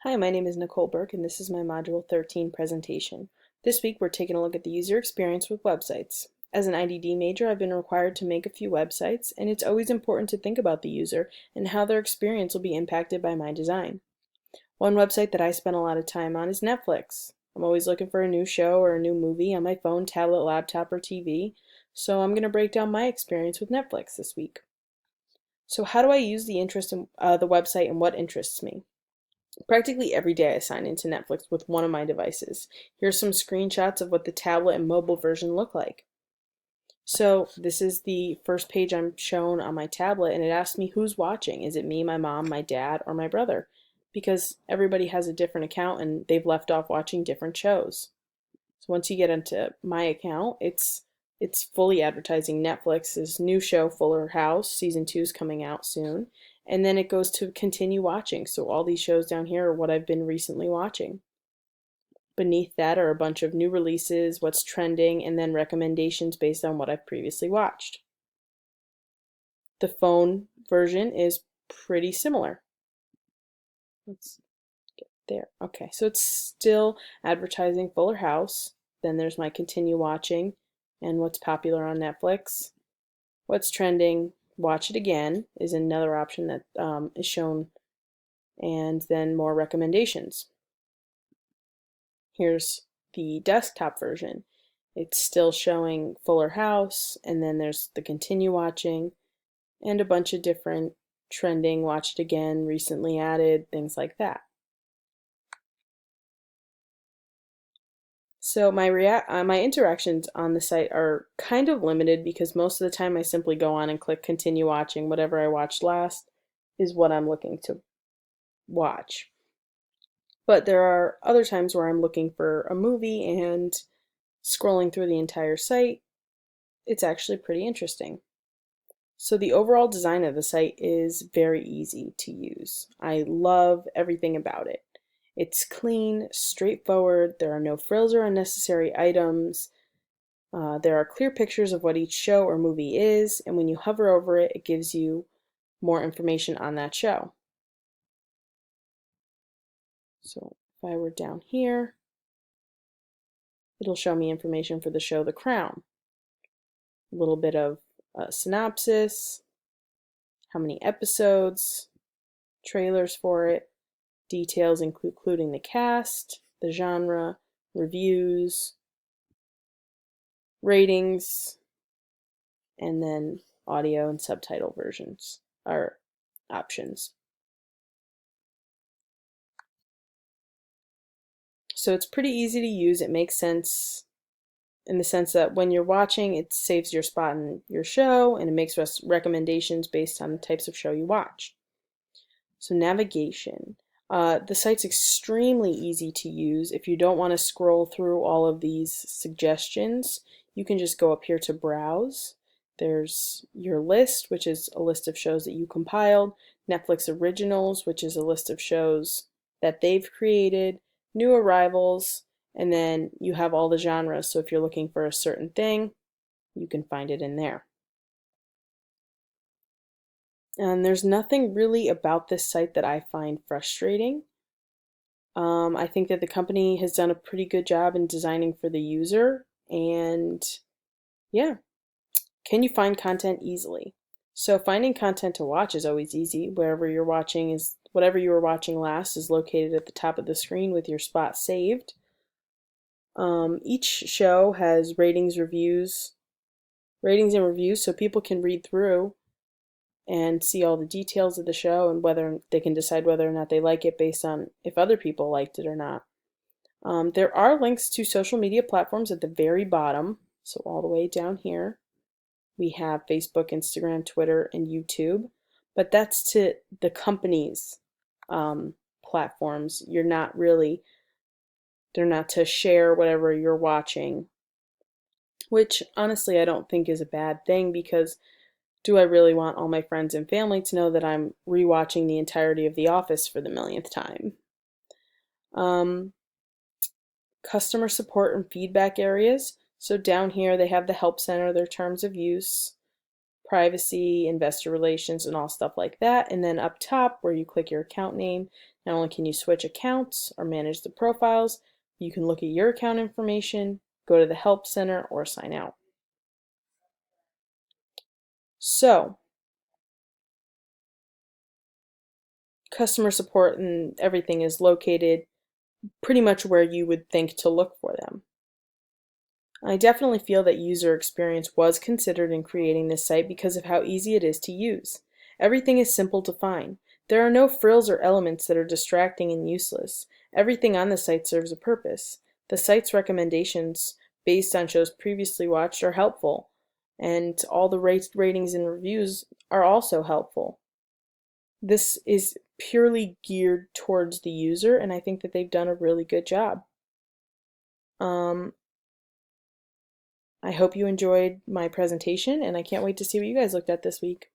Hi, my name is Nicole Burke and this is my Module 13 presentation. This week we're taking a look at the user experience with websites. As an IDD major, I've been required to make a few websites, and it's always important to think about the user and how their experience will be impacted by my design. One website that I spend a lot of time on is Netflix. I'm always looking for a new show or a new movie on my phone, tablet, laptop, or TV, so I'm going to break down my experience with Netflix this week. So how do I use the website and what interests me? Practically every day I sign into Netflix with one of my devices. Here's some screenshots of what the tablet and mobile version look like. So this is the first page I'm shown on my tablet, and it asks me who's watching. Is it me, my mom, my dad, or my brother? Because everybody has a different account and they've left off watching different shows. So once you get into my account, it's fully advertising Netflix's new show, Fuller House. Season 2 is coming out soon. And then it goes to continue watching. So all these shows down here are what I've been recently watching. Beneath that are a bunch of new releases, what's trending, and then recommendations based on what I've previously watched. The phone version is pretty similar. Let's get there. Okay, so it's still advertising Fuller House. Then there's my continue watching and what's popular on Netflix. What's trending, watch it again is another option that is shown, and then more recommendations. Here's the desktop version. It's still showing Fuller House, and then there's the continue watching and a bunch of different trending, watch it again, recently added, things like that. So my interactions on the site are kind of limited because most of the time I simply go on and click continue watching. Whatever I watched last is what I'm looking to watch. But there are other times where I'm looking for a movie and scrolling through the entire site. It's actually pretty interesting. So the overall design of the site is very easy to use. I love everything about it. It's clean, straightforward, there are no frills or unnecessary items. There are clear pictures of what each show or movie is, and when you hover over it, it gives you more information on that show. So if I were down here, it'll show me information for the show The Crown. A little bit of a synopsis, how many episodes, trailers for it, details including the cast, the genre, reviews, ratings, and then audio and subtitle versions are options. So it's pretty easy to use. It makes sense in the sense that when you're watching, it saves your spot in your show, and it makes recommendations based on the types of show you watch. So navigation. The site's extremely easy to use. If you don't want to scroll through all of these suggestions, you can just go up here to browse. There's your list, which is a list of shows that you compiled, Netflix Originals, which is a list of shows that they've created, new arrivals, and then you have all the genres. So if you're looking for a certain thing, you can find it in there. And there's nothing really about this site that I find frustrating. I think that the company has done a pretty good job in designing for the user, and yeah. Can you find content easily? So finding content to watch is always easy. Whatever you were watching last is located at the top of the screen with your spot saved. Each show has ratings and reviews, so people can read through and see all the details of the show and whether they can decide whether or not they like it based on if other people liked it or not. There are links to social media platforms at the very bottom, so all the way down here. We have Facebook, Instagram, Twitter, and YouTube, but that's to the company's platforms. They're not to share whatever you're watching, which honestly I don't think is a bad thing, because do I really want all my friends and family to know that I'm rewatching the entirety of The Office for the millionth time? Customer support and feedback areas. So down here they have the help center, their terms of use, privacy, investor relations, and all stuff like that. And then up top where you click your account name, Not only can you switch accounts or manage the profiles, you can look at your account information, go to the Help Center, or sign out. So, customer support and everything is located pretty much where you would think to look for them. I definitely feel that user experience was considered in creating this site because of how easy it is to use. Everything is simple to find. There are no frills or elements that are distracting and useless. Everything on the site serves a purpose. The site's recommendations based on shows previously watched are helpful, and all the ratings and reviews are also helpful. This is purely geared towards the user, and I think that they've done a really good job. I hope you enjoyed my presentation, and I can't wait to see what you guys looked at this week.